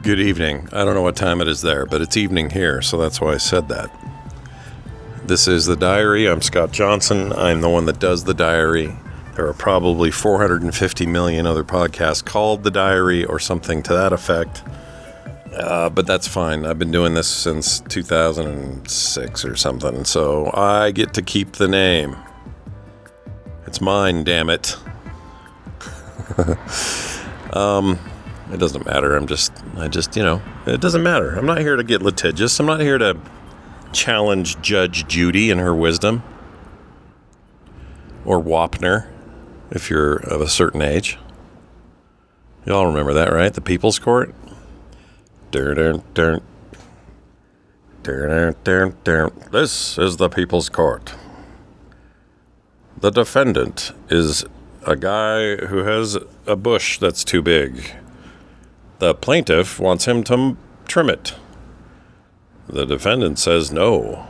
Good evening. I don't know what time it is there, but it's evening here, so that's why I said that. This is The Diary. I'm Scott Johnson. I'm the one that does The Diary. There are probably 450 million other podcasts called The Diary or something to that effect. But that's fine. I've been doing this since 2006 or something, so I get to keep the name. It's mine, damn it. It doesn't matter. It doesn't matter. I'm not here to get litigious. I'm not here to challenge Judge Judy and her wisdom. Or Wapner, if you're of a certain age. Y'all remember that, right? The People's Court? This is the People's Court. The defendant is a guy who has a bush that's too big. The plaintiff wants him to trim it. The defendant says no.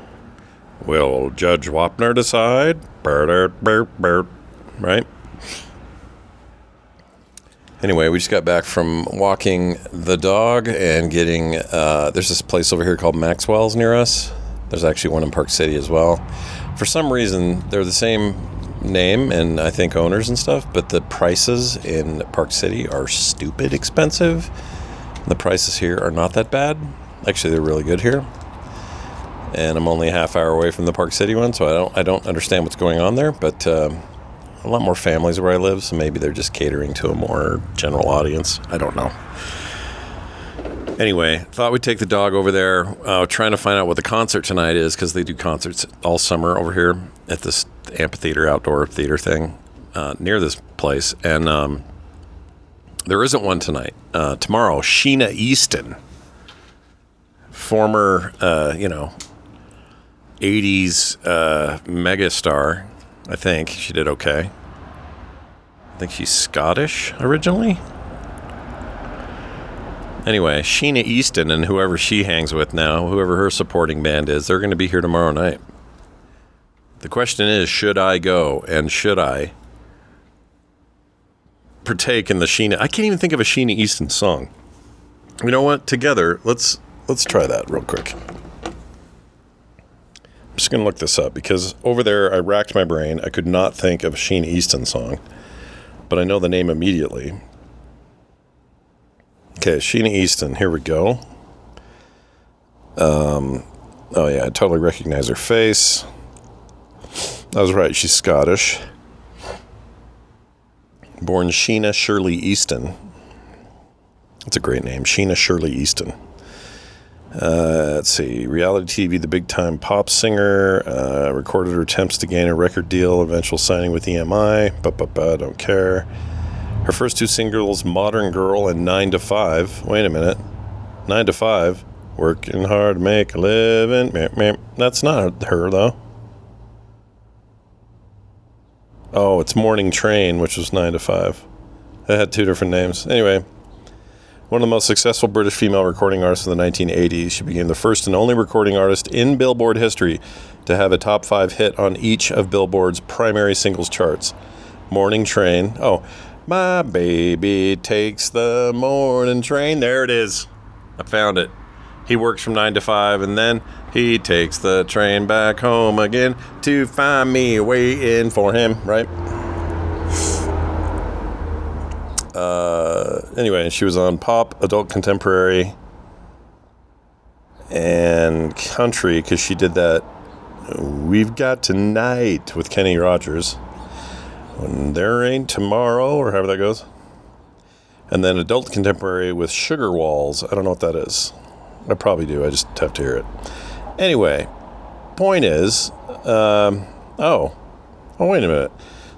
Will Judge Wapner decide? Right? Anyway, we just got back from walking the dog and getting... there's this place over here called Maxwell's near us. There's actually one in Park City as well. For some reason, they're the same name and I think owners and stuff, but the prices in Park City are stupid expensive. The prices here are not that bad. Actually, they're really good here. And I'm only a half hour away from the Park City one, so I don't understand what's going on there, but a lot more families where I live, so maybe they're just catering to a more general audience. I don't know. Anyway, thought we'd take the dog over there, trying to find out what the concert tonight is, because they do concerts all summer over here at this amphitheater, outdoor theater thing near this place. And there isn't one tonight. Tomorrow, Sheena Easton, former, 80s megastar, I think. She did okay. I think she's Scottish originally. Anyway, Sheena Easton and whoever she hangs with now, whoever her supporting band is, they're going to be here tomorrow night. The question is, should I go, and should I partake in the Sheena? I can't even think of a Sheena Easton song. You know what? Together, let's try that real quick. I'm just going to look this up, because over there I racked my brain. I could not think of a Sheena Easton song, but I know the name immediately. Okay, Sheena Easton, here we go. Oh yeah, I totally recognize her face. I was right, she's Scottish. Born Sheena Shirley Easton. That's a great name, Sheena Shirley Easton. Let's see, reality TV, the big-time pop singer, recorded her attempts to gain a record deal, eventual signing with EMI, don't care. Her first two singles, Modern Girl and 9 to 5. Wait a minute. 9 to 5. Working hard to make a living. That's not her, though. Oh, it's Morning Train, which was 9 to 5. It had two different names. Anyway, one of the most successful British female recording artists of the 1980s. She became the first and only recording artist in Billboard history to have a top 5 hit on each of Billboard's primary singles charts. Morning Train. Oh, my baby takes the morning train. There it is. I found it. He works from 9 to 5, and then he takes the train back home again to find me waiting for him, right? Anyway, she was on pop, adult contemporary, and country, because she did that We've Got Tonight with Kenny Rogers. When There Ain't Tomorrow, or however that goes. And then adult contemporary with Sugar Walls. I don't know what that is. I probably do. I just have to hear it. Anyway, point is, wait a minute.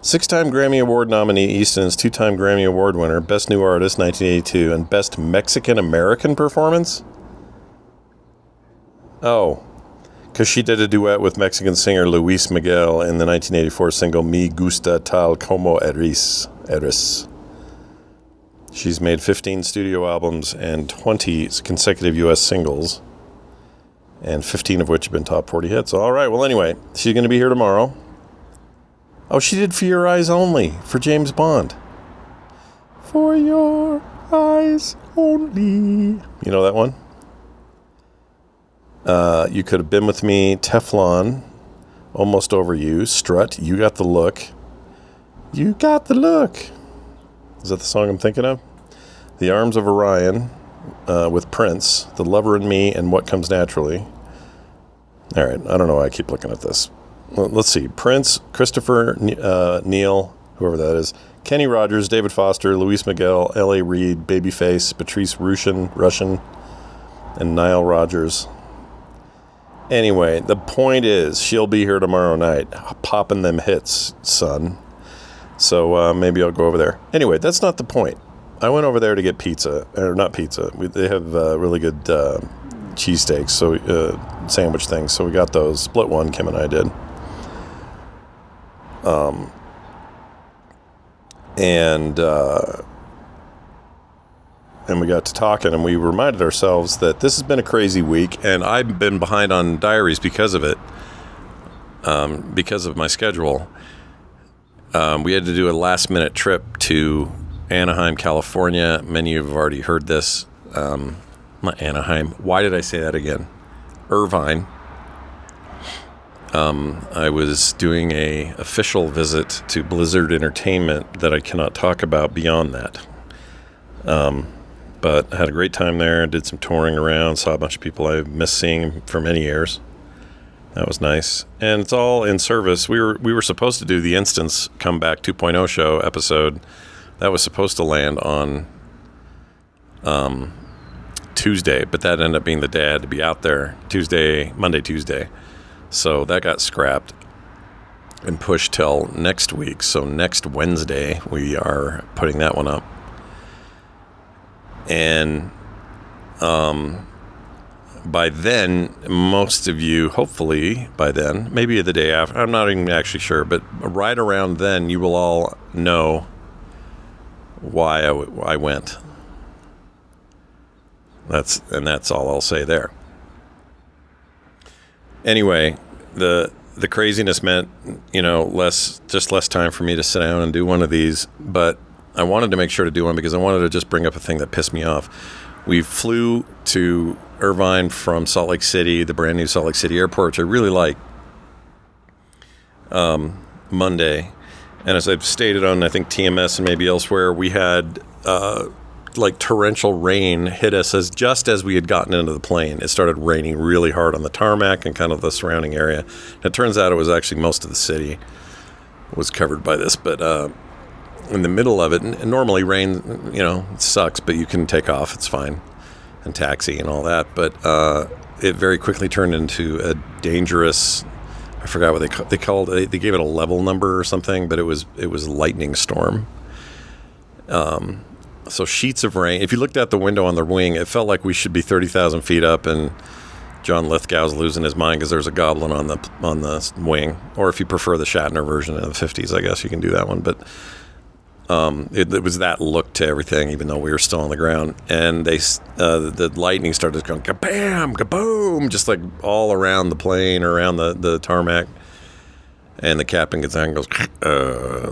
6-time Grammy Award nominee Easton is 2-time Grammy Award winner, Best New Artist 1982, and Best Mexican American Performance? Oh, because she did a duet with Mexican singer Luis Miguel in the 1984 single Me Gusta Tal Como Eres. She's made 15 studio albums and 20 consecutive U.S. singles, and 15 of which have been top 40 hits. All right, well, anyway, she's going to be here tomorrow. Oh, she did For Your Eyes Only for James Bond. For Your eyes only. You know that one? You could have been with me. Teflon. Almost over you. Strut. You got the look. You got the look. Is that the song I'm thinking of? The Arms of Orion with Prince. The Lover in Me and What Comes Naturally. All right. I don't know why I keep looking at this. Well, let's see. Prince, Christopher Neal, whoever that is, Kenny Rogers, David Foster, Luis Miguel, L.A. Reid, Babyface, Patrice Russian, and Nile Rodgers. Anyway, the point is, she'll be here tomorrow night, popping them hits, son. So maybe I'll go over there. Anyway, that's not the point. I went over there to get pizza, or not pizza. They have really good cheesesteaks, so sandwich things. So we got those. Split one, Kim and I did. And we got to talking, and we reminded ourselves that this has been a crazy week, and I've been behind on diaries because of it, because of my schedule. We had to do a last-minute trip to Anaheim, California. Many of you have already heard this. Not Anaheim. Why did I say that again? Irvine. I was doing a official visit to Blizzard Entertainment that I cannot talk about beyond that. But I had a great time there, did some touring around, saw a bunch of people I've missed seeing for many years. That was nice. And it's all in service. We were supposed to do the Instance Comeback 2.0 show episode. That was supposed to land on Tuesday, but that ended up being the day I had to be out there Monday, Tuesday. So that got scrapped and pushed till next week. So next Wednesday, we are putting that one up. And by then, most of you, hopefully by then, maybe the day after, I'm not even actually sure, but right around then, you will all know why I went. That's all I'll say there. Anyway, the craziness meant, less time for me to sit down and do one of these, but I wanted to make sure to do one because I wanted to just bring up a thing that pissed me off. We flew to Irvine from Salt Lake City, the brand new Salt Lake City airport, which I really like, Monday. And as I've stated on, I think, TMS and maybe elsewhere, we had torrential rain hit us just as we had gotten into the plane. It started raining really hard on the tarmac and kind of the surrounding area. And it turns out it was actually most of the city was covered by this, but in the middle of it, and normally rain, it sucks, but you can take off, it's fine, and taxi and all that. But it very quickly turned into a dangerous, I forgot what they called it. They gave it a level number or something, but it was a lightning storm. So sheets of rain. If you looked out the window on the wing, it felt like we should be 30,000 feet up, and John Lithgow's losing his mind because there's a goblin on the wing. Or if you prefer the Shatner version of the 50s, I guess you can do that one. But it was that look to everything, even though we were still on the ground. And the lightning started going kabam, kaboom, just like all around the plane, around the tarmac. And the captain gets out and goes,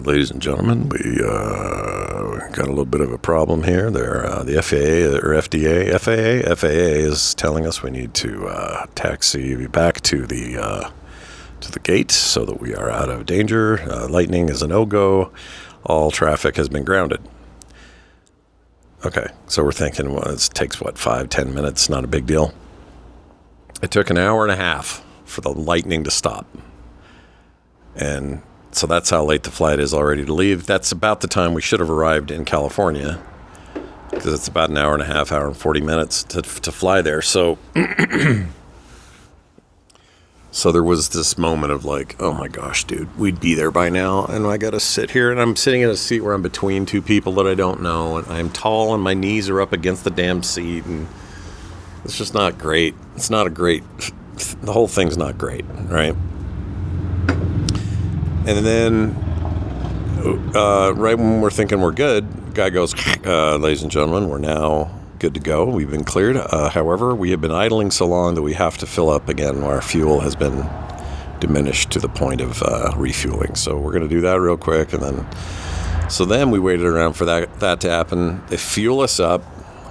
ladies and gentlemen, we got a little bit of a problem here. The FAA or FDA, FAA is telling us we need to taxi back to the gate so that we are out of danger. Lightning is a no-go. All traffic has been grounded. Okay, so we're thinking, well, it takes, 5-10 minutes, not a big deal. It took an hour and a half for the lightning to stop. And so that's how late the flight is already to leave. That's about the time we should have arrived in California, because it's about an hour and a half, hour and 40 minutes to fly there. So So there was this moment of like, oh my gosh, dude, we'd be there by now. And I got to sit here, and I'm sitting in a seat where I'm between two people that I don't know. And I'm tall and my knees are up against the damn seat. And it's just not great. It's not the whole thing's not great, right? And then right when we're thinking we're good, the guy goes, ladies and gentlemen, we're now good to go. We've been cleared. However, we have been idling so long that we have to fill up again. Our fuel has been diminished to the point of refueling. So we're going to do that real quick, and then So then we waited around for that to happen. They fuel us up,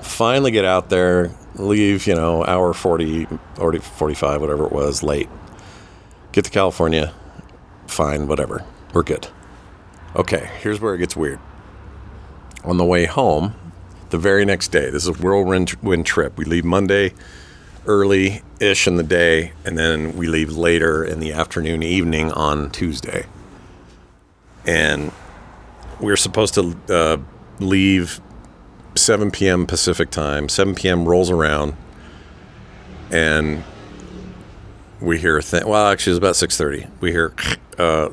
finally get out there, leave, hour 40, 45, whatever it was, late. Get to California, fine, whatever. We're good. Okay, here's where it gets weird. On the way home, the very next day, this is a whirlwind trip. We leave Monday early-ish in the day, and then we leave later in the afternoon, evening on Tuesday. And we're supposed to leave 7 p.m. Pacific time. 7 p.m. rolls around, and we hear a thing. Well, actually, it was about 6:30. We hear,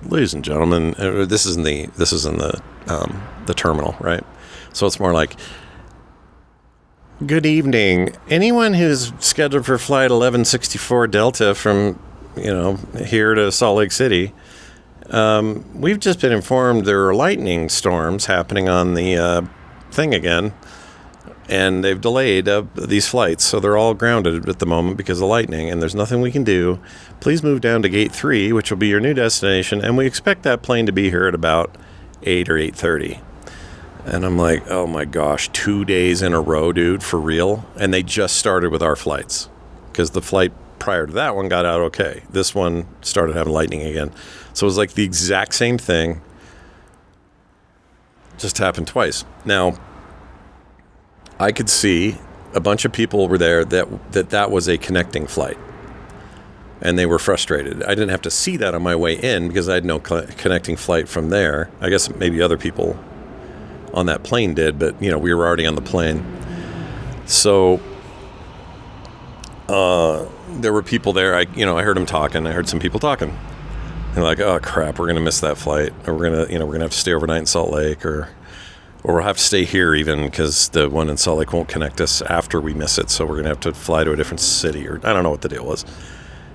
ladies and gentlemen, this is in the terminal, right? So it's more like, good evening. Anyone who's scheduled for flight 1164 Delta from, here to Salt Lake City, we've just been informed there are lightning storms happening on the thing again, and they've delayed these flights, so they're all grounded at the moment because of lightning, and there's nothing we can do. Please move down to Gate 3, which will be your new destination, and we expect that plane to be here at about 8 or 8:30. And I'm like, oh my gosh, 2 days in a row, dude, for real? And they just started with our flights because the flight prior to that one got out okay. This one started having lightning again. So it was like the exact same thing, just happened twice. Now, I could see a bunch of people over there that was a connecting flight, and they were frustrated. I didn't have to see that on my way in because I had no connecting flight from there. I guess maybe other people on that plane did, but we were already on the plane. So there were people there. I heard them talking. I heard some people talking. They're like, "Oh crap, we're gonna miss that flight, or we're gonna have to stay overnight in Salt Lake, or we'll have to stay here even because the one in Salt Lake won't connect us after we miss it. So we're gonna have to fly to a different city, or I don't know what the deal was."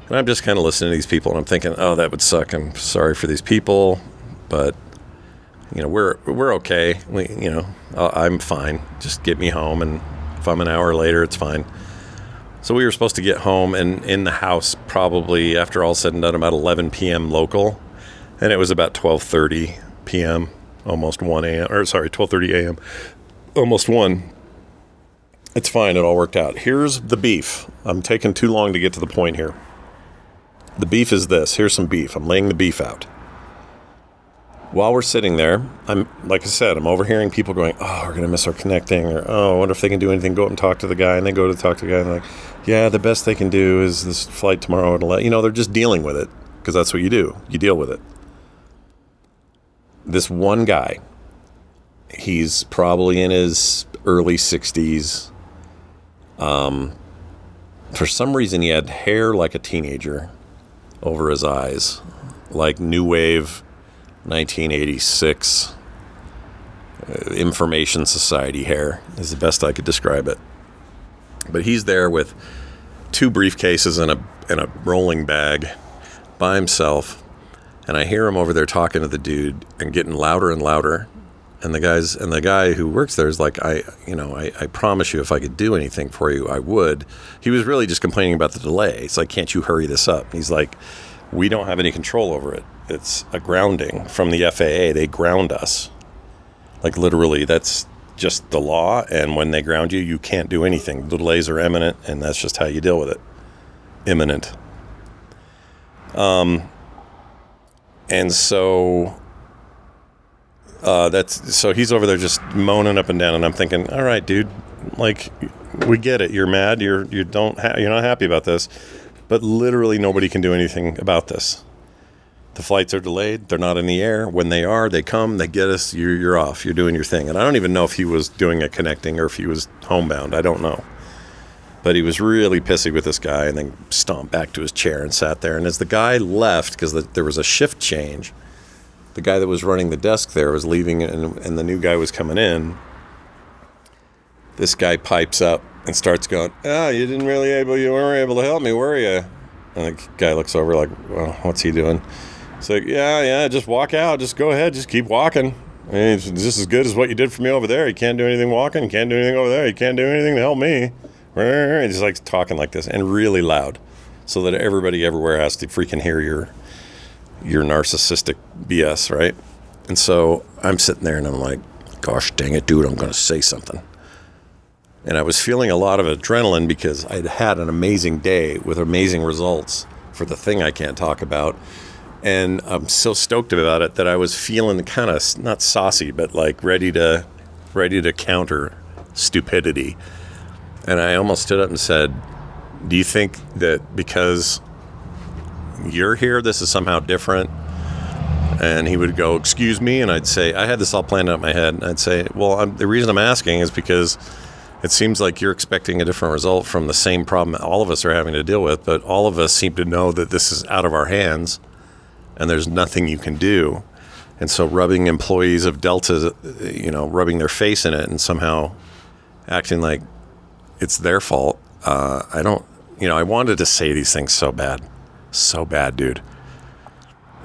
And I'm just kind of listening to these people, and I'm thinking, "Oh, that would suck. I'm sorry for these people, but." We're okay. I'm fine. Just get me home, and if I'm an hour later, it's fine. So we were supposed to get home and in the house probably after all said and done about 11 p.m. local, and it was about 12:30 p.m., almost 1 a.m. or sorry, 12:30 a.m., almost 1. It's fine. It all worked out. Here's the beef. I'm taking too long to get to the point here. The beef is this. Here's some beef. I'm laying the beef out. While we're sitting there, I'm overhearing people going, "Oh, we're going to miss our connecting," or, "Oh, I wonder if they can do anything, go up and talk to the guy." And they go to talk to the guy, and they're like, "Yeah, the best they can do is this flight tomorrow at 11." They're just dealing with it, because that's what you do. You deal with it. This one guy, he's probably in his early 60s. For some reason, he had hair like a teenager over his eyes, like new wave 1986 Information Society hair is the best I could describe it. But he's there with 2 briefcases and a rolling bag by himself, and I hear him over there talking to the dude and getting louder and louder. And the guy who works there is like, I promise you, if I could do anything for you, I would. He was really just complaining about the delay. It's like, can't you hurry this up? He's like, we don't have any control over it. It's a grounding from the FAA. They ground us. Like literally, that's just the law. And when they ground you, you can't do anything. The delays are imminent, and that's just how you deal with it. Imminent. And so so he's over there just moaning up and down, and I'm thinking, all right, dude, like, we get it. You're mad. You're not happy about this, but literally nobody can do anything about this. The flights are delayed. They're not in the air. When they are, they come, they get us. You're off. You're doing your thing. And I don't even know if he was doing a connecting or if he was homebound. I don't know. But he was really pissy with this guy, and then stomped back to his chair and sat there. And as the guy left, because there was a shift change, the guy that was running the desk there was leaving, and the new guy was coming in. This guy pipes up and starts going, "Oh, you weren't able to help me, were you?" And the guy looks over like, "Well, what's he doing?" It's like, yeah, just walk out. Just go ahead. Just keep walking. I mean, it's just as good as what you did for me over there. You can't do anything walking. You can't do anything over there. You can't do anything to help me. And he's like talking like this and really loud so that everybody everywhere has to freaking hear your narcissistic BS, right? And so I'm sitting there and I'm like, gosh dang it, dude, I'm going to say something. And I was feeling a lot of adrenaline because I'd had an amazing day with amazing results for the thing I can't talk about. And I'm so stoked about it that I was feeling kind of not saucy, but like ready to counter stupidity. And I almost stood up and said, do you think that because you're here, this is somehow different? And he would go, excuse me. And I'd say, I had this all planned out in my head. And I'd say, well, the reason I'm asking is because it seems like you're expecting a different result from the same problem that all of us are having to deal with. But all of us seem to know that this is out of our hands and there's nothing you can do. And so rubbing employees of Delta, rubbing their face in it and somehow acting like it's their fault. I wanted to say these things so bad, dude.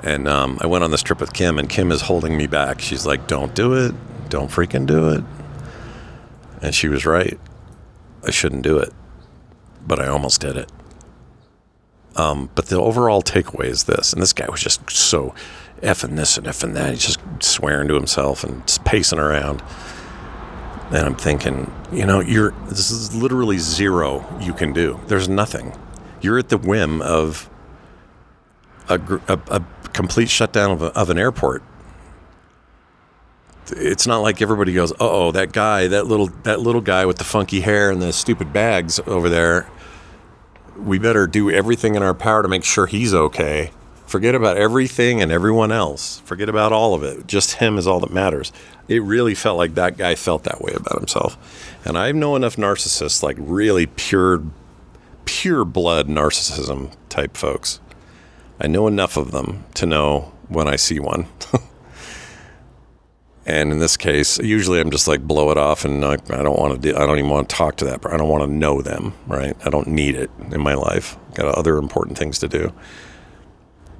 And I went on this trip with Kim, and Kim is holding me back. She's like, don't do it. Don't freaking do it. And she was right. I shouldn't do it. But I almost did it. But the overall takeaway is this. And this guy was just so effing this and effing that. He's just swearing to himself and just pacing around. And I'm thinking, this is literally zero you can do. There's nothing. You're at the whim of a complete shutdown of an airport. It's not like everybody goes, uh-oh, that little guy with the funky hair and the stupid bags over there, we better do everything in our power to make sure he's okay. Forget about everything and everyone else. Forget about all of it. Just him is all that matters. It really felt like that guy felt that way about himself. And I know enough narcissists, like really pure blood narcissism type folks. I know enough of them to know when I see one. And in this case, usually I'm just like blow it off, and I don't even want to talk to that person. I don't want to know them, right? I don't need it in my life. I've got other important things to do.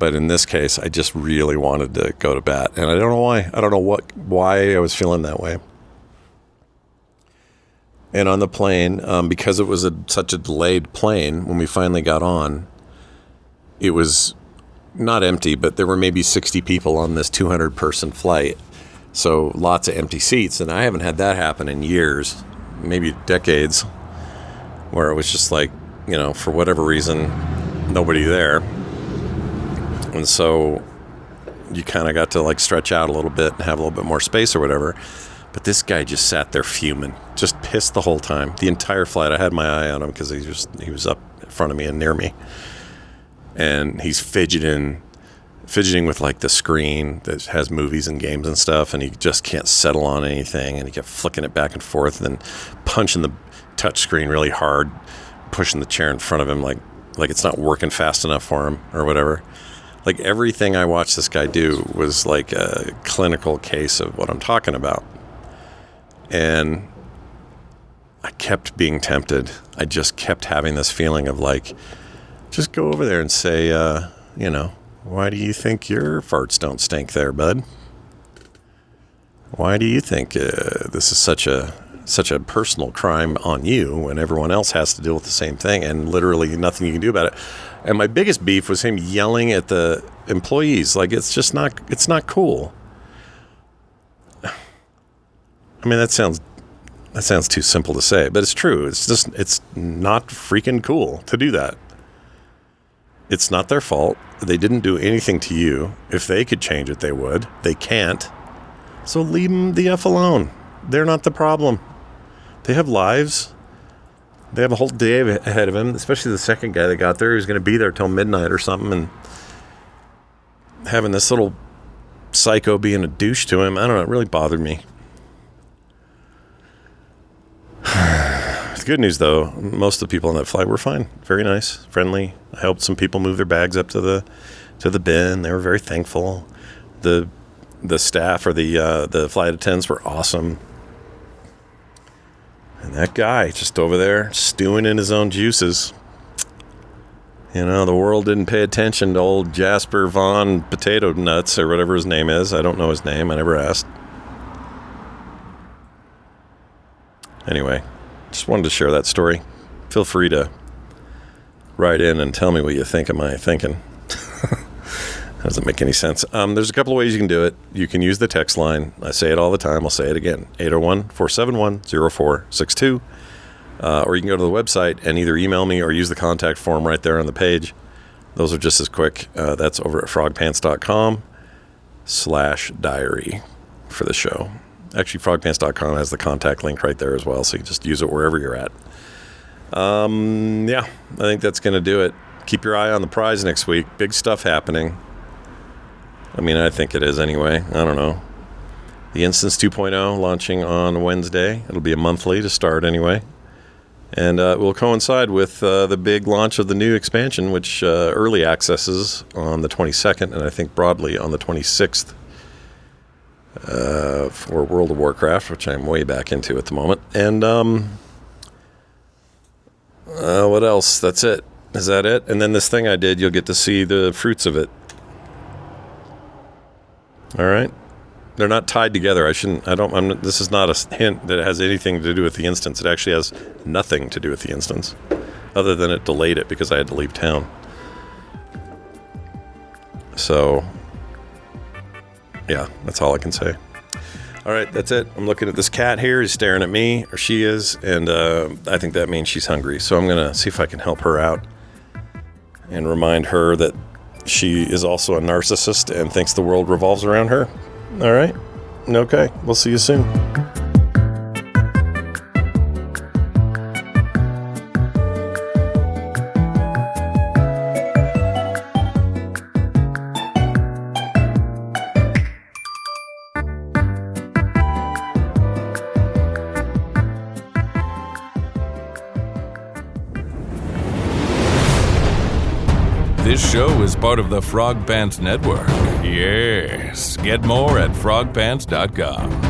But in this case, I just really wanted to go to bat, and I don't know why. I don't know why I was feeling that way. And on the plane, because it was such a delayed plane, when we finally got on, it was not empty, but there were maybe 60 people on this 200-person flight. So lots of empty seats, and I haven't had that happen in years, maybe decades, where it was just like, for whatever reason, nobody there. And so you kind of got to like stretch out a little bit and have a little bit more space or whatever. But this guy just sat there fuming, just pissed the whole time. The entire flight, I had my eye on him because he was up in front of me and near me. And he's fidgeting with like the screen that has movies and games and stuff, and he just can't settle on anything, and he kept flicking it back and forth and then punching the touch screen really hard, pushing the chair in front of him like it's not working fast enough for him or whatever. Like everything I watched this guy do was like a clinical case of what I'm talking about. And I kept being tempted. I just kept having this feeling of like, just go over there and say, why do you think your farts don't stink there, bud? Why do you think this is such a personal crime on you when everyone else has to deal with the same thing and literally nothing you can do about it? And my biggest beef was him yelling at the employees. Like, it's not cool. I mean, that sounds too simple to say, but it's true. It's not freaking cool to do that. It's not their fault. They didn't do anything to you. If they could change it, they would. They can't. So leave them the F alone. They're not the problem. They have lives. They have a whole day ahead of him, especially the second guy that got there. He was going to be there till midnight or something, and having this little psycho being a douche to him, I don't know, it really bothered me. The good news, though, most of the people on that flight were fine. Very nice, friendly. I helped some people move their bags up to the bin. They were very thankful. The staff or the flight attendants were awesome. And that guy just over there stewing in his own juices. The world didn't pay attention to old Jasper Von Potato Nuts or whatever his name is. I don't know his name. I never asked. Anyway, just wanted to share that story. Feel free to write in and tell me what you think of my thinking. Doesn't make any sense. There's a couple of ways you can do it. You can use the text line. I say it all the time. I'll say it again. 801-471-0462. Or you can go to the website and either email me or use the contact form right there on the page. Those are just as quick. That's over at frogpants.com/diary for the show. Actually, frogpants.com has the contact link right there as well, so you can just use it wherever you're at. Yeah, I think that's going to do it. Keep your eye on the prize next week. Big stuff happening. I mean, I think it is anyway. I don't know. The Instance 2.0 launching on Wednesday. It'll be a monthly to start anyway. And it will coincide with the big launch of the new expansion, which early accesses on the 22nd, and I think broadly on the 26th for World of Warcraft, which I'm way back into at the moment. And what else? That's it. Is that it? And then this thing I did, you'll get to see the fruits of it. All right. They're not tied together. This is not a hint that it has anything to do with the instance. It actually has nothing to do with the instance, other than it delayed it because I had to leave town. So, yeah, that's all I can say. All right, that's it. I'm looking at this cat here. He's staring at me, or she is, and I think that means she's hungry. So I'm going to see if I can help her out and remind her that she is also a narcissist and thinks the world revolves around her. All right. Okay. We'll see you soon. This show is part of the Frog Pants Network. Yes. Get more at frogpants.com.